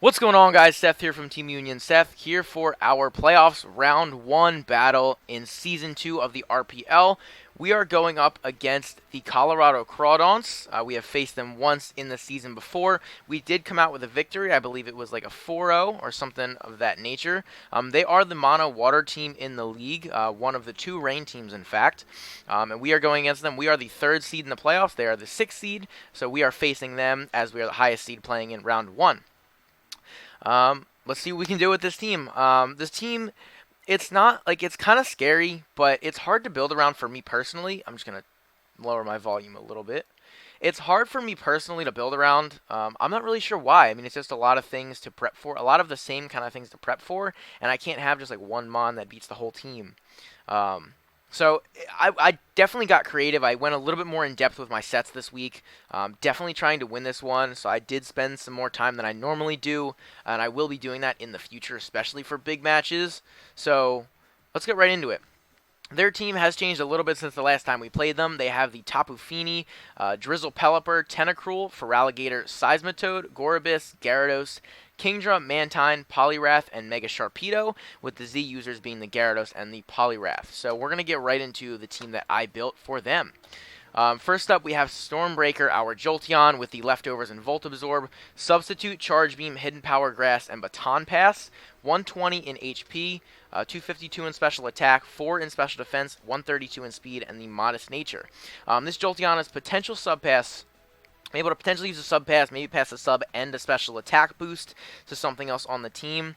What's going on, guys? Seth here from Team Union. Seth here for our playoffs round 1 battle in season 2 of the RPL. We are going up against the Colorado Crawdaunts. We have faced them once in the season before. We did come out with a victory. I believe it was like a 4-0 or something of that nature. They are the mono water team in the league, one of the two rain teams, in fact. And we are going against them. We are the 3rd seed in the playoffs. They are the 6th seed, so we are facing them as we are the highest seed playing in round 1. Let's see what we can do with this team. This team, it's not like it's kind of scary, but it's hard to build around for me personally. I'm just gonna lower my volume a little bit. It's hard for me personally to build around. I'm not really sure why. I mean, it's just a lot of things to prep for, a lot of the same kind of things to prep for, and I can't have just like one mon that beats the whole team. Um, so I definitely got creative. I went a little bit more in depth with my sets this week. Definitely trying to win this one. So I did spend some more time than I normally do, and I will be doing that in the future, especially for big matches. So let's get right into it. Their team has changed a little bit since the last time we played them. They have the Tapu Fini, Drizzle Pelipper, Tentacruel, Feraligatr, Seismitoad, Gorobus, Gyarados, Kingdra, Mantine, Poliwrath, and Mega Sharpedo, with the Z users being the Gyarados and the Poliwrath. So we're going to get right into the team that I built for them. First up, we have Stormbreaker, our Jolteon, with the leftovers and Volt Absorb, Substitute, Charge Beam, Hidden Power Grass, and Baton Pass. 120 in HP, 252 in Special Attack, 4 in Special Defense, 132 in Speed, and the Modest Nature. This Jolteon is potential Subpass. I'm able to potentially use a sub pass, maybe pass a sub and a special attack boost to something else on the team.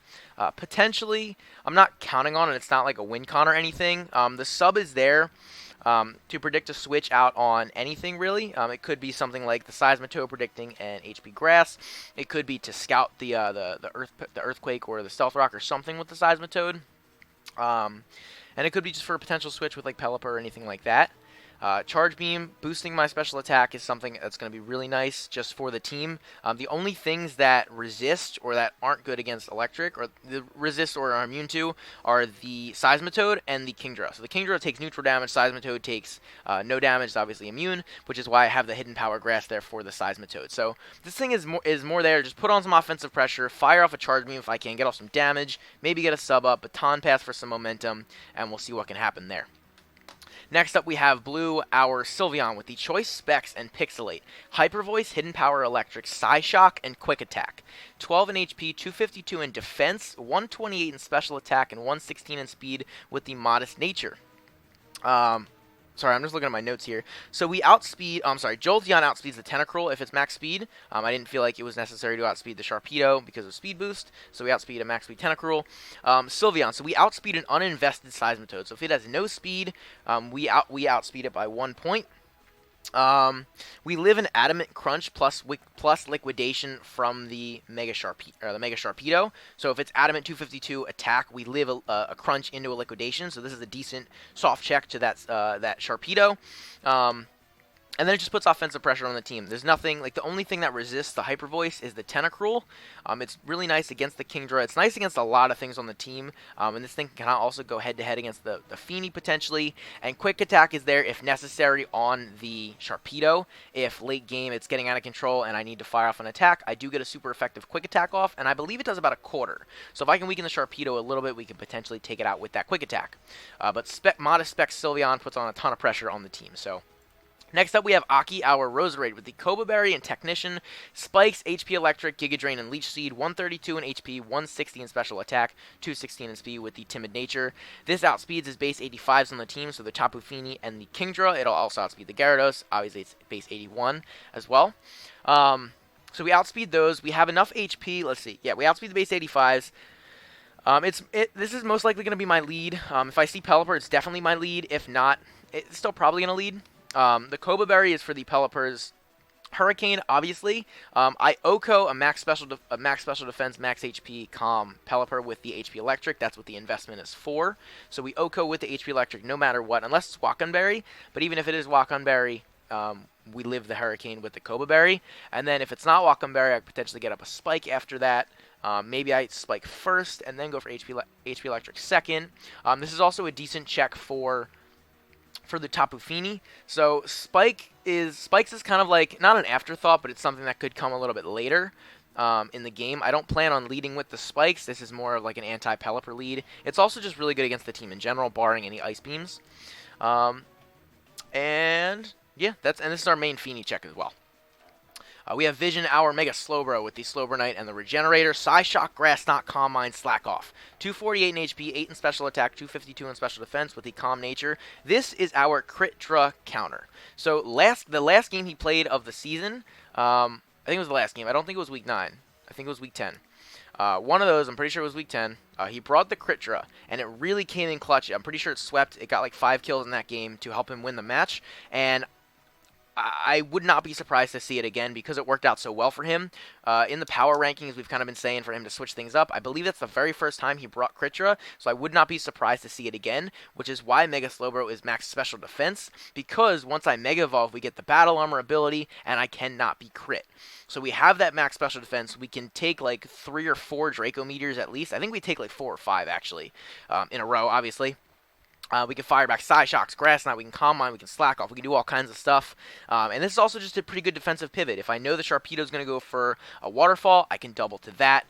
Potentially, I'm not counting on it. It's not like a win con or anything. The sub is there to predict a switch out on anything, really. It could be something like the Seismitoad predicting an HP Grass. It could be to scout the Earthquake or the Stealth Rock or something with the Seismitoad. And it could be just for a potential switch with like Pelipper or anything like that. Charge Beam, boosting my special attack is something that's going to be really nice just for the team. The only things that resist or that aren't good against electric or resist or are immune to are the Seismitoad and the Kingdra. So the Kingdra takes neutral damage, Seismitoad takes no damage, it's obviously immune, which is why I have the Hidden Power Grass there for the Seismitoad. So this thing is more there. Just put on some offensive pressure, fire off a Charge Beam if I can, get off some damage, maybe get a sub up, Baton Pass for some momentum, and we'll see what can happen there. Next up, we have Blue, our Sylveon, with the Choice Specs and Pixelate, Hyper Voice, Hidden Power Electric, Psyshock, and Quick Attack. 12 in HP, 252 in Defense, 128 in Special Attack, and 116 in Speed with the Modest Nature. Sorry, I'm just looking at my notes here. So we Jolteon outspeeds the Tentacruel if it's max speed. I didn't feel like it was necessary to outspeed the Sharpedo because of speed boost, so we outspeed a max speed Tentacruel. Sylveon, so we outspeed an uninvested Seismitoad. So if it has no speed, we outspeed it by 1 point. We live in Adamant Crunch plus Liquidation from the Mega Sharpedo. So if it's Adamant 252 attack, we live a Crunch into a Liquidation. So this is a decent soft check to that Sharpedo. And then it just puts offensive pressure on the team. There's nothing, like the only thing that resists the Hyper Voice is the Tentacruel. It's really nice against the Kingdra. It's nice against a lot of things on the team. And this thing can also go head-to-head against the Fini potentially. And Quick Attack is there if necessary on the Sharpedo. If late game it's getting out of control and I need to fire off an attack, I do get a super effective Quick Attack off. And I believe it does about a quarter. So if I can weaken the Sharpedo a little bit, we can potentially take it out with that Quick Attack. But Modest Spec Sylveon puts on a ton of pressure on the team. So next up, we have Aki, our Roserade, with the Koba Berry and Technician, Spikes, HP Electric, Giga Drain, and Leech Seed, 132 in HP, 160 in Special Attack, 216 in Speed with the Timid Nature. This outspeeds his base 85s on the team, so the Tapu Fini and the Kingdra. It'll also outspeed the Gyarados. Obviously, it's base 81 as well. So we outspeed those. We have enough HP. Let's see. Yeah, we outspeed the base 85s. This is most likely going to be my lead. If I see Pelipper, it's definitely my lead. If not, it's still probably going to lead. The Koba Berry is for the Pelipper's Hurricane, obviously. I OHKO a max special defense, max HP, calm Pelipper with the HP Electric. That's what the investment is for. So we OHKO with the HP Electric no matter what, unless it's Wakanberry. But even if it is Wakanberry, we live the Hurricane with the Koba Berry. And then if it's not Wakanberry, I potentially get up a Spike after that. Maybe I Spike first and then go for HP Electric second. This is also a decent check for the Tapu Fini. So Spikes is kind of like, not an afterthought, but it's something that could come a little bit later. in the game. I don't plan on leading with the spikes. This is more of like an anti-Pelipper lead. It's also just really good against the team in general, barring any ice beams. And yeah, this is our main Feeny check as well. We have Vision, our Mega Slowbro with the Slowbro Knight and the Regenerator, Psyshock, Grass Knot, Calm Mind, Slack Off. 248 in HP, 8 in Special Attack, 252 in Special Defense with the Calm Nature. This is our Crit Draw counter. So the last game he played of the season, I think it was the last game. I don't think it was Week 9. I think it was Week 10. One of those, I'm pretty sure it was Week 10. He brought the Crit Draw, and it really came in clutch. I'm pretty sure it swept. It got like 5 kills in that game to help him win the match, and I would not be surprised to see it again because it worked out so well for him. In the power rankings, we've kind of been saying for him to switch things up. I believe that's the very first time he brought Kritra, so I would not be surprised to see it again, which is why Mega Slowbro is max special defense, because once I Mega Evolve, we get the Battle Armor ability, and I cannot be crit. So we have that max special defense. We can take like 3 or 4 Draco Meteors at least. I think we take like 4 or 5 actually, in a row, obviously. We can fire back Psyshocks, Grass Knot, we can Calm Mind, we can Slack Off, we can do all kinds of stuff. And this is also just a pretty good defensive pivot. If I know the Sharpedo is going to go for a Waterfall, I can double to that.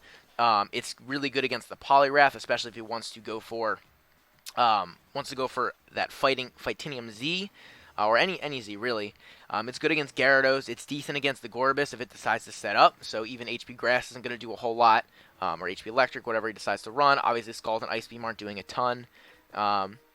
It's really good against the Poliwrath, especially if he wants to go for that Fightinium Z, or any Z really. It's good against Gyarados. It's decent against the Gorbis if it decides to set up. So even HP Grass isn't going to do a whole lot, or HP Electric, whatever he decides to run. Obviously, Scald and Ice Beam aren't doing a ton.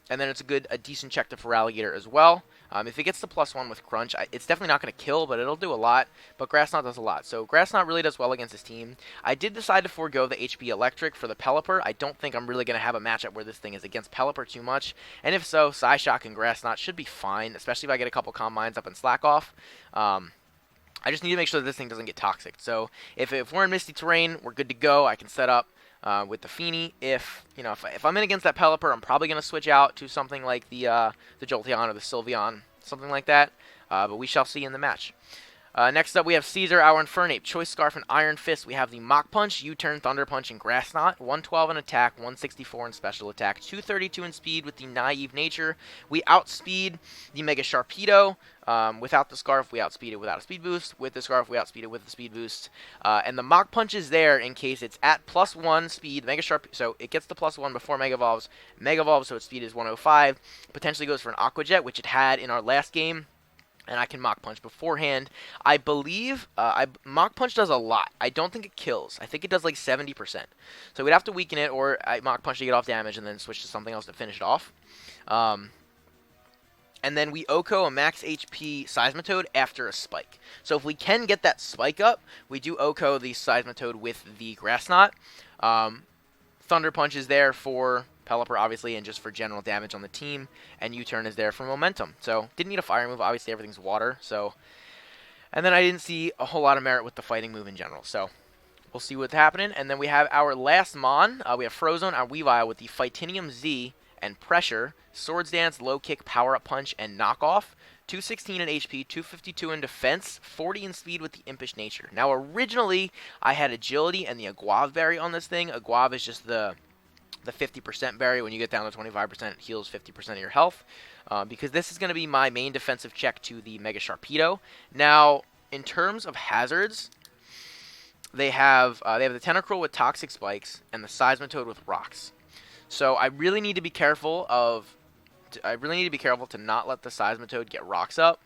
And then it's a decent check to Feraligatr as well. If it gets the +1 with Crunch, it's definitely not going to kill, but it'll do a lot. But Grass Knot does a lot. So Grass Knot really does well against his team. I did decide to forego the HP Electric for the Pelipper. I don't think I'm really going to have a matchup where this thing is against Pelipper too much. And if so, Psyshock and Grass Knot should be fine, especially if I get a couple Calm Minds up and Slack Off. I just need to make sure that this thing doesn't get toxic. So if we're in Misty Terrain, we're good to go. I can set up with the Feeny. If I'm in against that Pelipper, I'm probably going to switch out to something like the Jolteon or the Sylveon, something like that. But we shall see in the match. Next up, we have Caesar, our Infernape, Choice Scarf, and Iron Fist. We have the Mach Punch, U-Turn, Thunder Punch, and Grass Knot. 112 in attack, 164 in special attack, 232 in speed with the Naive Nature. We outspeed the Mega Sharpedo. Without the Scarf, we outspeed it without a speed boost. With the Scarf, we outspeed it with the speed boost. And the Mach Punch is there in case it's at +1 speed. Mega so it gets the +1 before Mega Evolves. Mega Evolves, so its speed is 105. Potentially goes for an Aqua Jet, which it had in our last game. And I can Mach Punch beforehand. I believe Mach Punch does a lot. I don't think it kills. I think it does like 70%. So we'd have to weaken it, or I Mach Punch to get off damage and then switch to something else to finish it off. And then we OHKO a max HP Seismitoad after a spike. So if we can get that spike up, we do OHKO the Seismitoad with the Grass Knot. Thunder Punch is there for Pelipper, obviously, and just for general damage on the team. And U-Turn is there for momentum. So, didn't need a fire move. Obviously, everything's water. So, and then I didn't see a whole lot of merit with the fighting move in general. So, we'll see what's happening. And then we have our last Mon. We have Frozone, our Weavile with the Fightinium Z and Pressure, Swords Dance, Low Kick, Power Up Punch, and Knockoff. 216 in HP, 252 in defense, 40 in speed with the Impish Nature. Now, originally, I had Agility and the Aguave Berry on this thing. Aguave is just the 50% berry. When you get down to 25%, it heals 50% of your health. Because this is going to be my main defensive check to the Mega Sharpedo. Now, in terms of hazards, they have the Tentacruel with Toxic Spikes and the Seismitoad with Rocks. So I really need to be careful to not let the Seismitoad get Rocks up,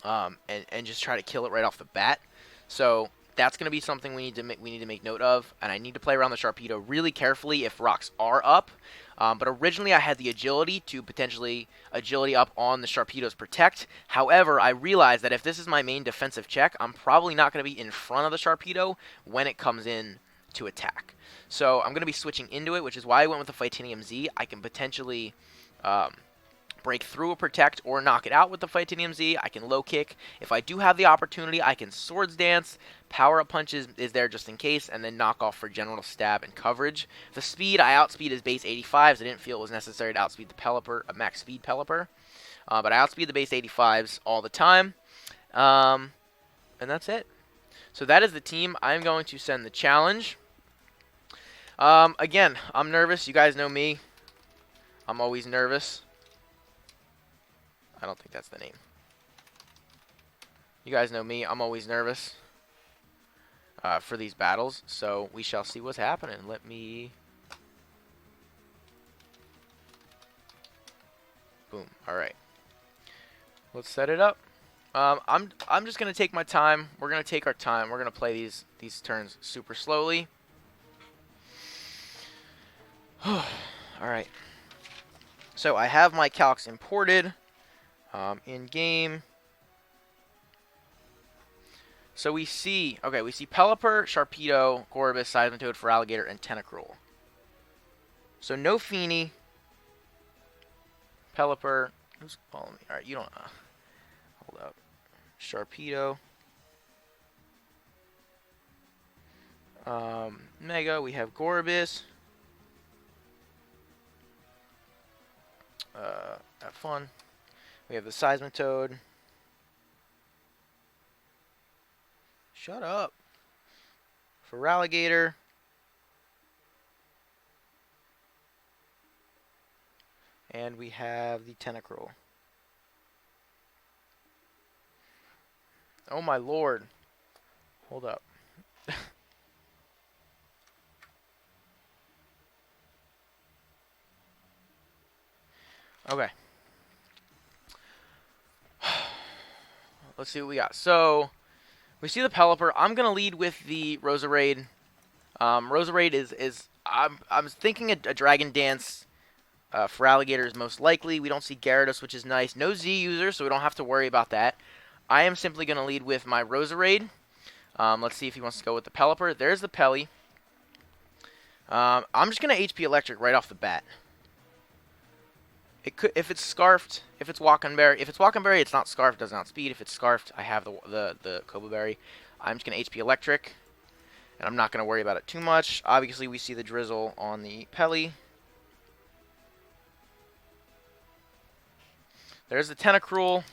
and just try to kill it right off the bat. So that's going to be something we need to make note of, and I need to play around the Sharpedo really carefully if Rocks are up. But originally I had the Agility to potentially Agility up on the Sharpedo's Protect. However, I realized that if this is my main defensive check, I'm probably not going to be in front of the Sharpedo when it comes in to attack. So I'm going to be switching into it, which is why I went with the Fightinium Z. I can potentially break through a Protect or knock it out with the Fightinium Z. I can Low Kick. If I do have the opportunity, I can Swords Dance. Power Up Punch is there just in case, and then Knock Off for general stab and coverage. The speed, I outspeed his base 85s. I didn't feel it was necessary to outspeed the Pelipper, a max speed Pelipper. But I outspeed the base 85s all the time. And that's it. So that is the team. I'm going to send the challenge. Again, I'm nervous. You guys know me. I'm always nervous. I don't think that's the name. You guys know me. I'm always nervous. for these battles. So we shall see what's happening. Let me... Boom. All right. Let's set it up. I'm just gonna take my time. We're gonna take our time. We're gonna play these turns super slowly. All right. So I have my calcs imported in game. So we see Pelipper, Sharpedo, Gorbis, Seismitoad, Feraligatr, and Tentacruel. So no Feeny. Pelipper. Who's following me? All right, you don't. Hold up. Sharpedo. Mega. We have Gorbis. Have fun. We have the Seismitoad. Shut up. Feraligatr. And we have the Tentacruel. Oh my lord. Hold up. Okay. Let's see what we got. So, we see the Pelipper. I'm going to lead with the Roserade. Roserade is I'm thinking a Dragon Dance. Feraligatr is most likely. We don't see Gyarados, which is nice. No Z user, so we don't have to worry about that. I am simply going to lead with my Roserade. Let's see if he wants to go with the Pelipper. There's the Pelly. I'm just going to HP Electric right off the bat. It could, if it's Scarfed, if it's Walkenberry. If it's Walkenberry, it's not Scarfed, doesn't outspeed. If it's Scarfed, I have the Koba Berry. I'm just going to HP Electric, and I'm not going to worry about it too much. Obviously, we see the Drizzle on the Pelly. There's the Tentacruel.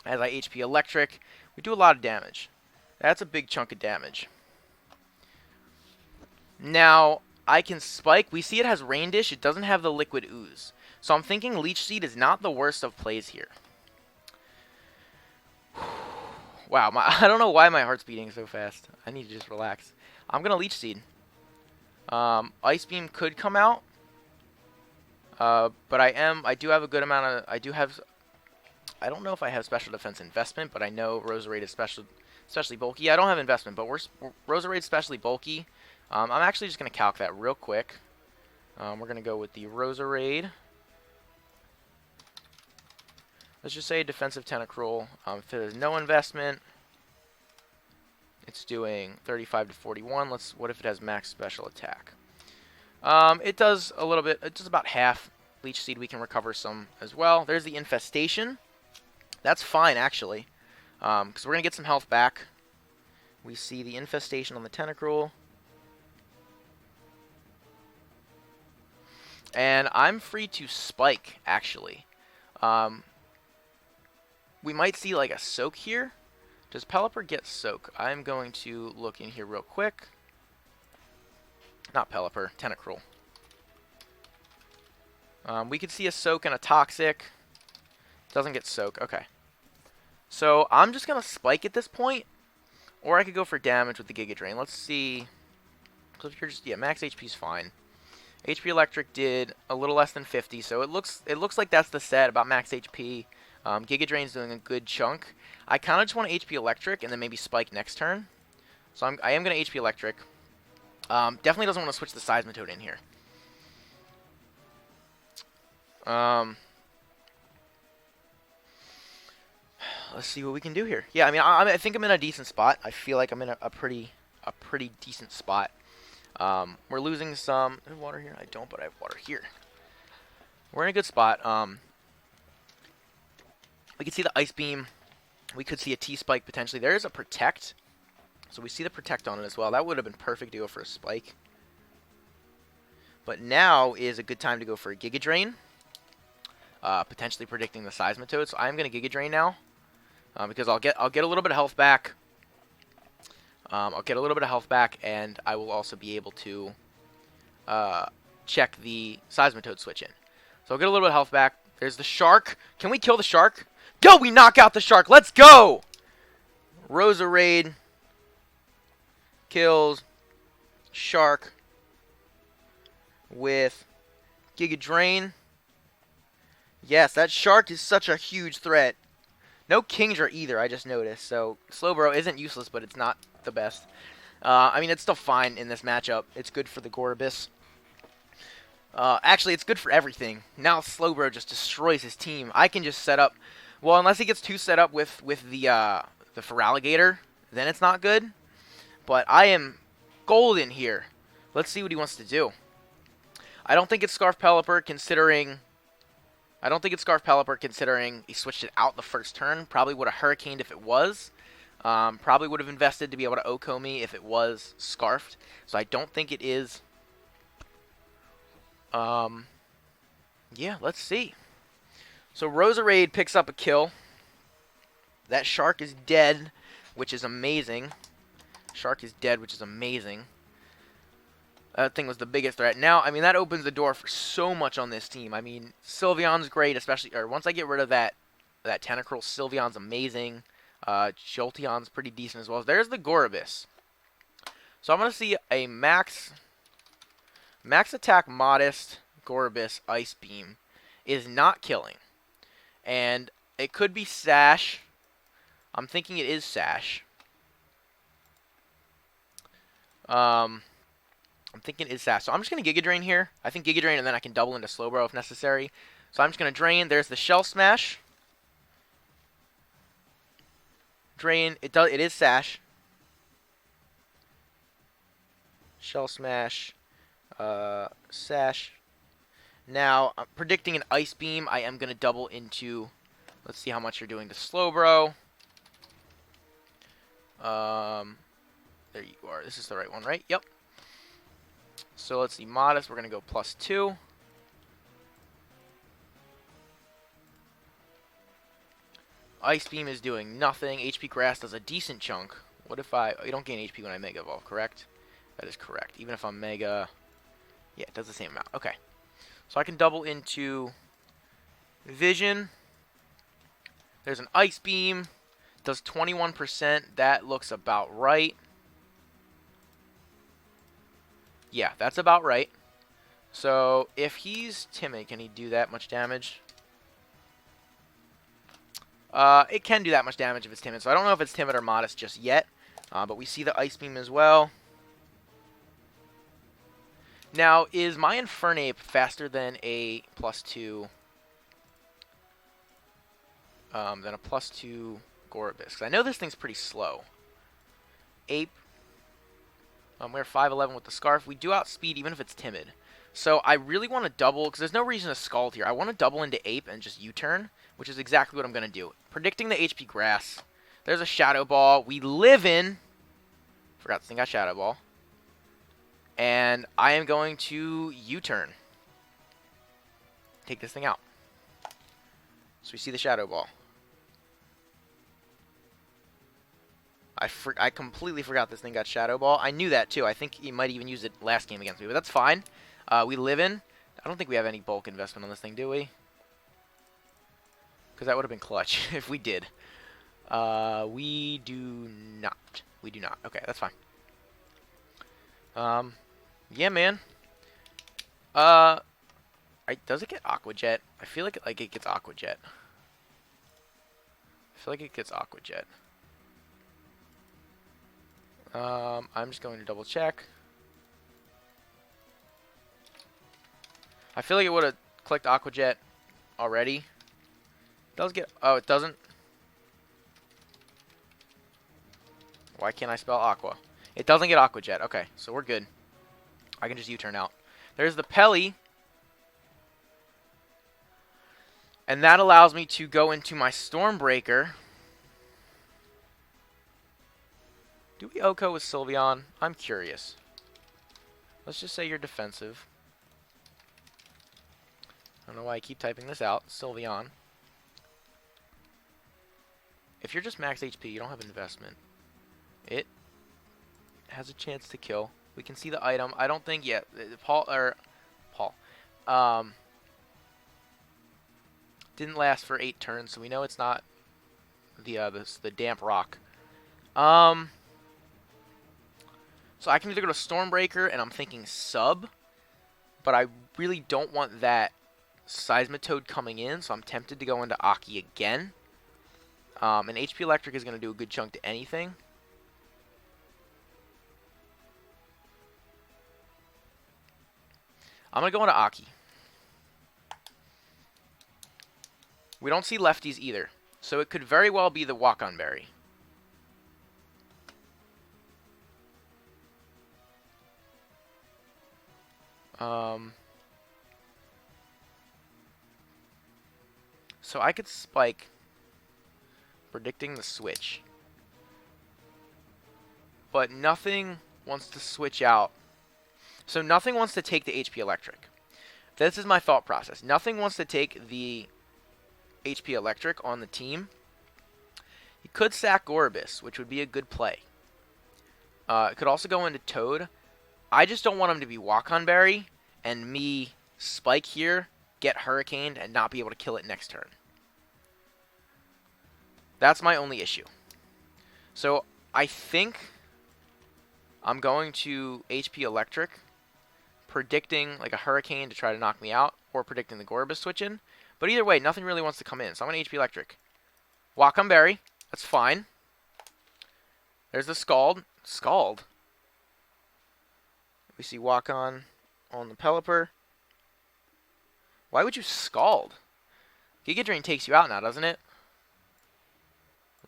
As I HP Electric, we do a lot of damage. That's a big chunk of damage. Now, I can Spike. We see it has Rain Dish. It doesn't have the Liquid Ooze. So I'm thinking Leech Seed is not the worst of plays here. Wow, I don't know why my heart's beating so fast. I need to just relax. I'm going to Leech Seed. Ice Beam could come out. But I do have a good amount of... I don't know if I have Special Defense Investment, but I know Roserade is especially bulky. I don't have Investment, but Roserade's especially bulky. I'm actually just going to calc that real quick. We're going to go with the Roserade. Let's just say Defensive Tentacruel. If there's no investment, it's doing 35 to 41. What if it has max special attack? It does a little bit. It does about half. Leech Seed, we can recover some as well. There's the Infestation. That's fine, actually, because we're going to get some health back. We see the Infestation on the Tentacruel. And I'm free to Spike, actually. We might see like a Soak here. Does Pelipper get Soak? I'm going to look in here real quick. Not Pelipper, Tentacruel. We could see a Soak and a Toxic. Doesn't get Soak. Okay. So I'm just going to Spike at this point. Or I could go for damage with the Giga Drain. Let's see. So if you're just... Yeah, max HP is fine. HP Electric did a little less than 50. So it looks like that's the set, about max HP. Giga Drain's doing a good chunk. I kind of just want to HP Electric and then maybe Spike next turn. So I am going to HP Electric. Definitely doesn't want to switch the Seismitoad in here. Let's see what we can do here. Yeah, I mean, I think I'm in a decent spot. I feel like I'm in a pretty decent spot. We're losing some... Do I have water here? I don't, but I have water here. We're in a good spot. We can see the Ice Beam. We could see a T-Spike potentially. There is a Protect. So we see the Protect on it as well. That would have been perfect to go for a Spike. But now is a good time to go for a Giga Drain. Potentially predicting the Seismitoad. So I'm going to Giga Drain now. Because I'll get a little bit of health back. I'll get a little bit of health back, and I will also be able to check the Seismitoad switch in. So I'll get a little bit of health back. There's the Shark. Can we kill the Shark? Go! We knock out the Shark. Let's go! Roserade kills Shark with Giga Drain. Yes, that Shark is such a huge threat. No Kingdra either, I just noticed. So Slowbro isn't useless, but it's not the best. I mean, it's still fine in this matchup. It's good for the Gorobis. Actually, it's good for everything. Now Slowbro just destroys his team. I can just set up... Well, unless he gets too set up with the Feraligatr, then it's not good. But I am golden here. Let's see what he wants to do. I don't think it's Scarf Pelipper, considering... he switched it out the first turn. Probably would have Hurricaned if it was. Probably would have invested to be able to OHKO me if it was Scarfed. So I don't think it is. Yeah, let's see. So Roserade picks up a kill. That Shark is dead, which is amazing. Shark is dead, which is amazing. That thing was the biggest threat. Now, I mean, that opens the door for so much on this team. I mean, Sylveon's great, especially... Or once I get rid of that Tentacruel, Sylveon's amazing. Jolteon's pretty decent as well. There's the Gorobis. So I'm going to see a max attack modest Gorobis Ice Beam is not killing. And it could be Sash. I'm thinking it is Sash. I'm thinking it is Sash. So I'm just going to Giga Drain here. I think Giga Drain, and then I can double into Slowbro if necessary. So I'm just going to Drain. There's the Shell Smash. Drain. It is Sash. Shell Smash. Sash. Now, I'm predicting an Ice Beam. I am going to double into... Let's see how much you're doing to Slowbro. There you are. This is the right one, right? Yep. So let's see. Modest. We're going to go +2. Ice Beam is doing nothing. HP Grass does a decent chunk. What if you don't gain HP when I Mega Evolve, correct? That is correct. Even if I'm Mega... Yeah, it does the same amount. Okay. So I can double into Vision. There's an Ice Beam. Does 21%. That looks about right. Yeah, that's about right. So if he's timid, can he do that much damage? It can do that much damage if it's timid. So I don't know if it's timid or modest just yet. But we see the Ice Beam as well. Now, is my Infernape faster than a +2? Than a +2 Gorobis? I know this thing's pretty slow. Ape. We're 5'11 with the Scarf. We do outspeed even if it's timid. So I really want to double, because there's no reason to Scald here. I want to double into Ape and just U-turn, which is exactly what I'm going to do. Predicting the HP Grass. There's a Shadow Ball. We live in... Forgot this thing got Shadow Ball. And I am going to U-turn. Take this thing out. So we see the Shadow Ball. I completely forgot this thing got Shadow Ball. I knew that too. I think he might even use it last game against me, but that's fine. We live in. I don't think we have any bulk investment on this thing, do we? Because that would have been clutch if we did. We do not. We do not. Okay, that's fine. Yeah, man. Does it get Aqua Jet? I feel like it gets Aqua Jet. I feel like it gets Aqua Jet. I'm just going to double check. I feel like it would have clicked Aqua Jet already. It does get... Oh, it doesn't? Why can't I spell Aqua? It doesn't get Aqua Jet. Okay, so we're good. I can just U-turn out. There's the Pelly. And that allows me to go into my Stormbreaker. Do we OHKO with Sylveon? I'm curious. Let's just say you're defensive. I don't know why I keep typing this out. Sylveon. If you're just max HP, you don't have investment. It has a chance to kill. We can see the item. I don't think yet. Paul. Didn't last for 8 turns, so we know it's not the damp rock. So I can either go to Stormbreaker, and I'm thinking sub, but I really don't want that Seismitoad coming in, so I'm tempted to go into Aki again. And HP Electric is going to do a good chunk to anything. I'm going to go into Aki. We don't see lefties either, so it could very well be the Walk-On Berry. So I could spike, predicting the switch. But nothing wants to switch out. So nothing wants to take the HP Electric. This is my thought process. Nothing wants to take the HP Electric on the team. He could sack Gorbis, which would be a good play. It could also go into Toad. I just don't want him to be Walk-On Berry and me spike here, get Hurricaned, and not be able to kill it next turn. That's my only issue. So I think I'm going to HP Electric, predicting like a Hurricane to try to knock me out, or predicting the Gorbis switch in. But either way, nothing really wants to come in, so I'm going to HP Electric. Walk-On Berry, that's fine. There's the Scald. Scald. We see Walk-On on the Pelipper. Why would you Scald? Giga Drain takes you out now, doesn't it?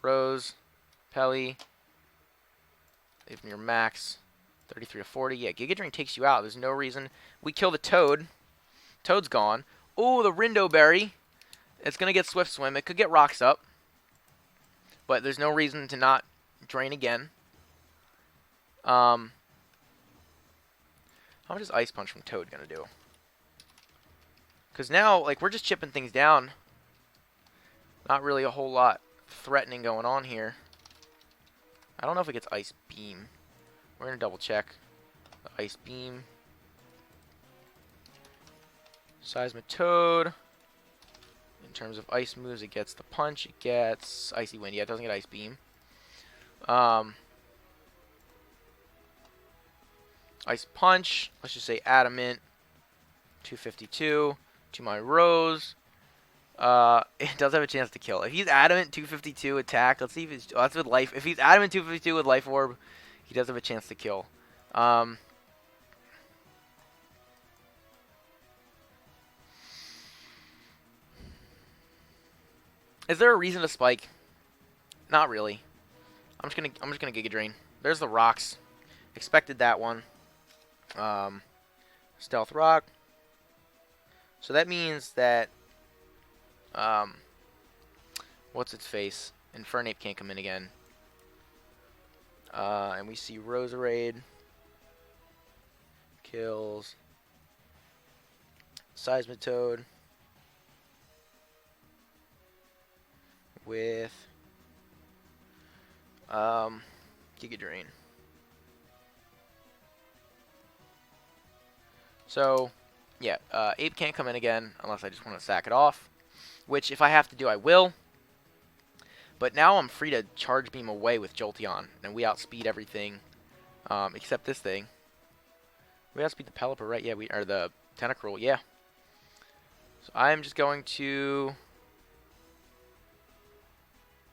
Rose, Pelly. Leave me your max. 33 to 40. Yeah, Giga Drain takes you out. There's no reason. We kill the Toad. Toad's gone. Oh, the Rindo Berry. It's going to get Swift Swim. It could get Rocks up. But there's no reason to not drain again. How much is Ice Punch from Toad going to do? Because now, like, we're just chipping things down. Not really a whole lot threatening going on here. I don't know if it gets Ice Beam. We're going to double check. The Ice Beam. Seismitoad. In terms of ice moves, it gets the Punch. It gets Icy Wind. Yeah, it doesn't get Ice Beam. Ice Punch. Let's just say Adamant. 252. To my Rose. It does have a chance to kill. If he's Adamant 252 attack, let's see if it's that's with life. If he's Adamant 252 with Life Orb, he does have a chance to kill. Is there a reason to spike? Not really. I'm just gonna Giga Drain. There's the rocks. Expected that one. Stealth Rock. So that means that what's its face? Infernape can't come in again. And we see Roserade kills Seismitoad with Giga Drain. So yeah, Ape can't come in again unless I just want to sack it off. Which, if I have to do, I will. But now I'm free to Charge Beam away with Jolteon. And we outspeed everything. Except this thing. We outspeed the Pelipper, right? Yeah, or the Tentacruel, yeah. So I'm just going to...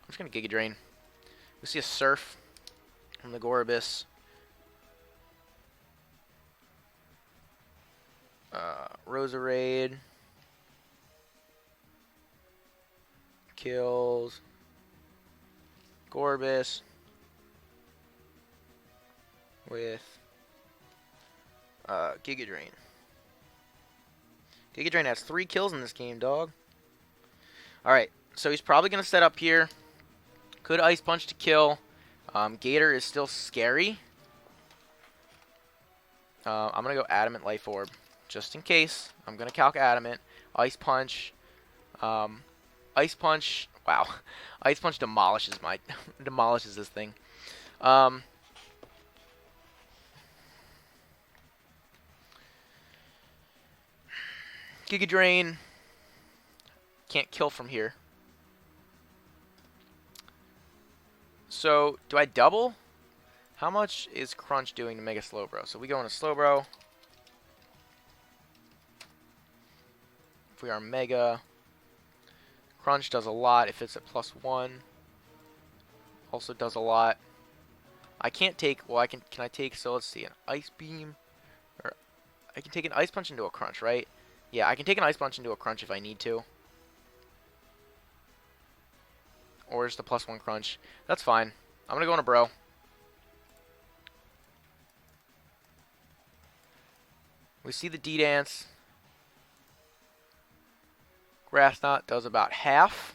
I'm just going to Giga Drain. We see a Surf from the Gorbis. Roserade. Kills Gorbis with Giga Drain. Giga Drain has 3 kills in this game, dog. Alright, so he's probably going to set up here. Could Ice Punch to kill. Gator is still scary. I'm going to go Adamant Life Orb. Just in case. I'm going to calc Adamant. Ice Punch. Ice Punch. Wow. Ice Punch demolishes demolishes this thing. Giga Drain. Can't kill from here. So, do I double? How much is Crunch doing to Mega Slowbro? So we go into Slowbro. If we are Mega, Crunch does a lot if it's at +1. Also does a lot. I can't take, well, can I take, so let's see, an Ice Beam, or I can take an Ice Punch into a Crunch, right? Yeah, I can take an Ice Punch into a Crunch if I need to. Or just a +1 Crunch. That's fine. I'm going to go into Bro. We see the D-Dance. Grass Knot does about half.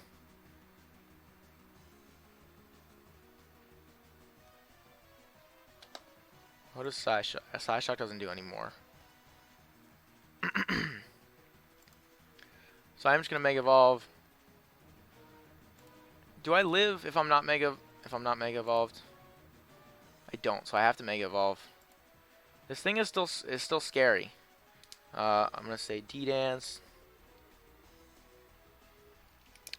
What does Psyshock? Psyshock doesn't do anymore. So I'm just gonna Mega Evolve. Do I live if I'm not Mega Evolved? I don't, so I have to Mega Evolve. This thing is still scary. I'm gonna say D-Dance.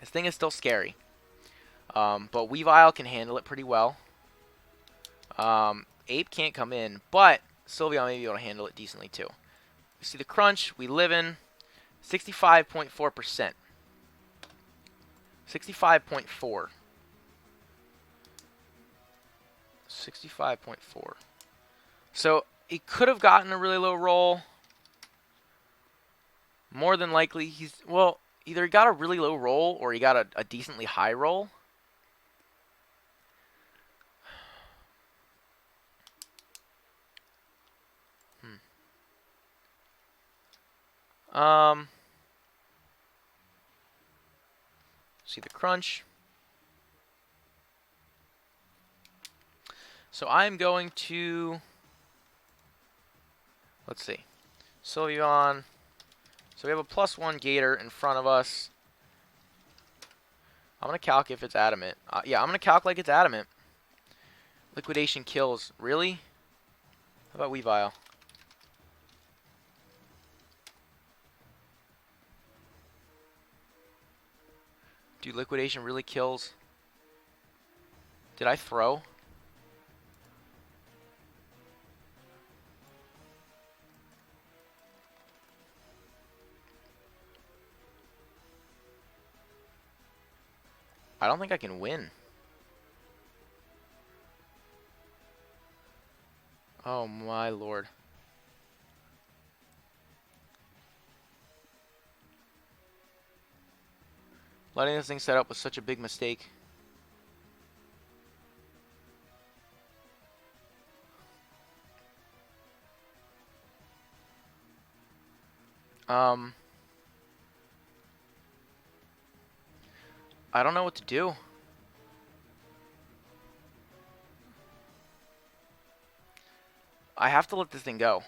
This thing is still scary. But Weavile can handle it pretty well. Ape can't come in, but Sylveon may be able to handle it decently too. We see the Crunch. We live in 65.4%. 65.4. 65.4. So he could have gotten a really low roll. More than likely, well, either he got a really low roll or he got a decently high roll. See the Crunch. So I'm going to, let's see, Sylveon. So we have a +1 Gator in front of us. I'm going to calc if it's adamant. Yeah, I'm going to calc like it's adamant. Liquidation kills. Really? How about Weavile? Dude, Liquidation really kills. Did I throw? I don't think I can win. Oh my lord. Letting this thing set up was such a big mistake. I don't know what to do. I have to let this thing go.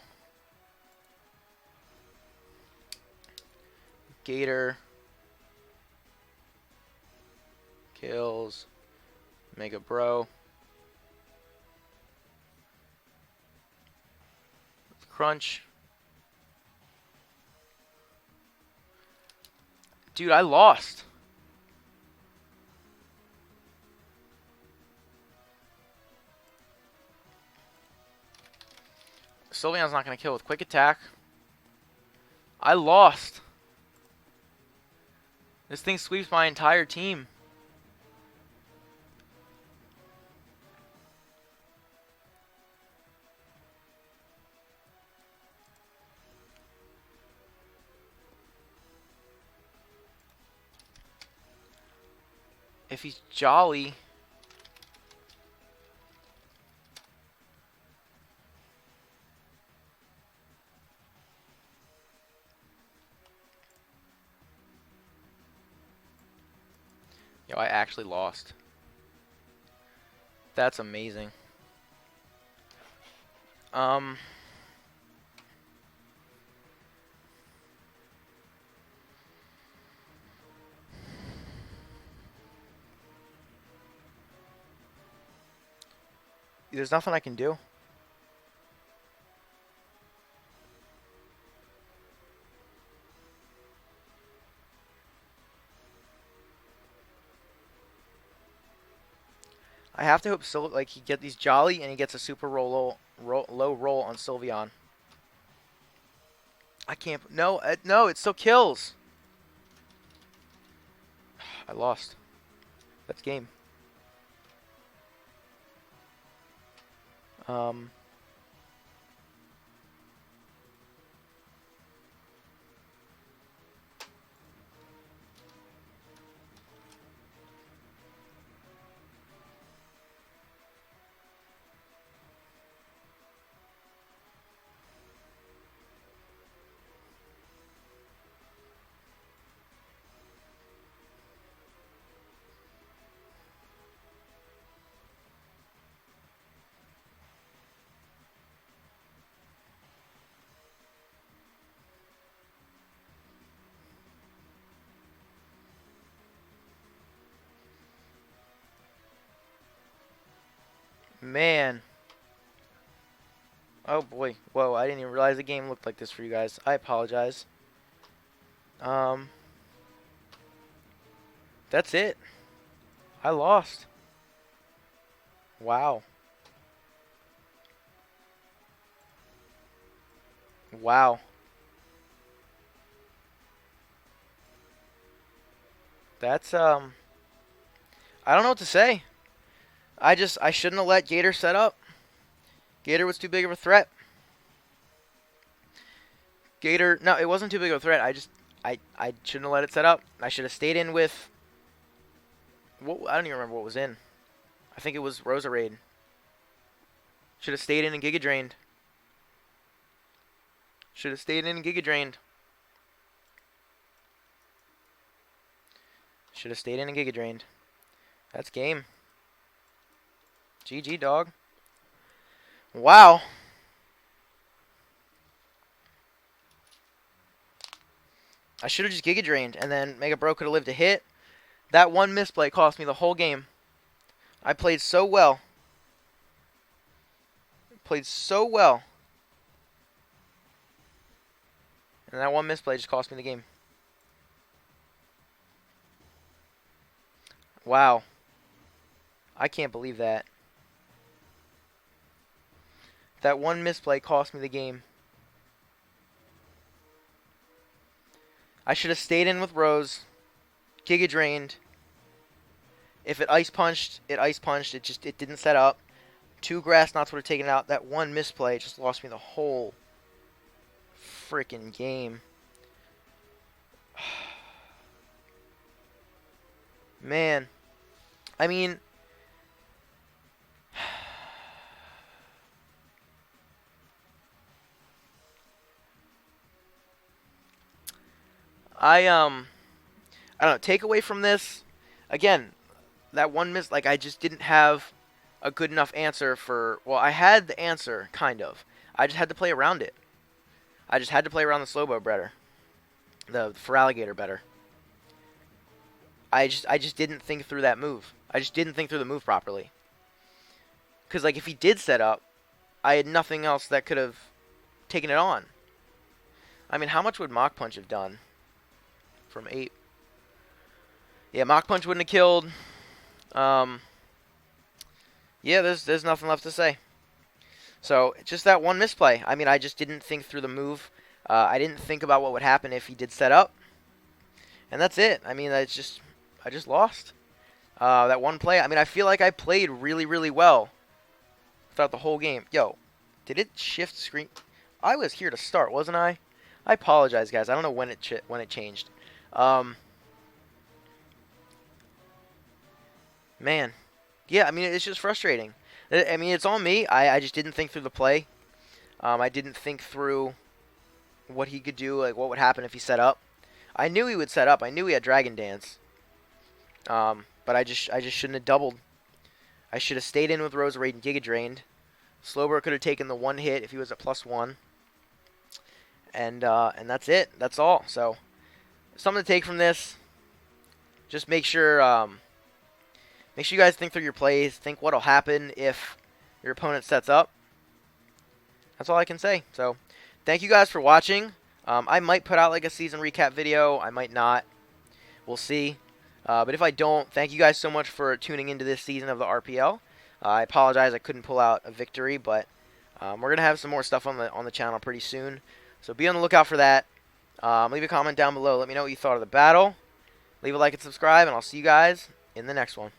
Gator. Kills. Mega Bro. Crunch. Dude, I lost. Sylveon's not going to kill with Quick Attack. I lost. This thing sweeps my entire team. If he's Jolly... Yo, I actually lost. That's amazing. There's nothing I can do. I have to hope like he get these Jolly and he gets a super low roll on Sylveon. I can't. No, no, it still kills. I lost. That's game. Man. Oh boy. Whoa, I didn't even realize the game looked like this for you guys. I apologize. That's it. I lost. Wow. Wow. That's I don't know what to say. I shouldn't have let Gator set up. Gator was too big of a threat. Gator, no, it wasn't too big of a threat. I shouldn't have let it set up. I should have stayed in with what, I don't even remember what was in. I think it was Roserade. Should have stayed in and Giga Drained. Should have stayed in and Giga Drained. Should have stayed in and Giga Drained. That's game. GG, dog. Wow. I should have just Giga Drained, and then Mega Bro could have lived a hit. That one misplay cost me the whole game. I played so well. Played so well. And that one misplay just cost me the game. Wow. I can't believe that. That one misplay cost me the game. I should have stayed in with Rose. Giga Drained. If it Ice Punched, it Ice Punched. It didn't set up. 2 Grass Knots would have taken it out. That one misplay just lost me the whole freaking game. Man. I mean, I don't know, take away from this, again, that one like, I just didn't have a good enough answer for, well, I had the answer, kind of. I just had to play around it. I just had to play around the Slowbo better. The Feraligatr better. I just didn't think through that move. I just didn't think through the move properly. Because, like, if he did set up, I had nothing else that could have taken it on. I mean, how much would Mach Punch have done? From 8. Yeah, Mach Punch wouldn't have killed. Yeah, there's nothing left to say. So, just that one misplay. I mean, I just didn't think through the move. I didn't think about what would happen if he did set up. And that's it. I mean, I just lost. That one play, I mean, I feel like I played really, really well throughout the whole game. Yo, did it shift screen? I was here to start, wasn't I? I apologize, guys. I don't know when it changed. Man. Yeah, I mean, it's just frustrating. I mean, it's on me. I just didn't think through the play. I didn't think through what he could do, like what would happen if he set up. I knew he would set up. I knew he had Dragon Dance. But I just shouldn't have doubled. I should have stayed in with Roserade and Giga Drained. Slowbro could have taken the one hit if he was at +1. And that's it. That's all. So, something to take from this. Just make sure you guys think through your plays. Think what'll happen if your opponent sets up. That's all I can say. So, thank you guys for watching. I might put out like a season recap video. I might not. We'll see. But if I don't, thank you guys so much for tuning into this season of the RPL. I apologize I couldn't pull out a victory, but we're gonna have some more stuff on the channel pretty soon. So be on the lookout for that. Leave a comment down below. Let me know what you thought of the battle. Leave a like and subscribe, and I'll see you guys in the next one.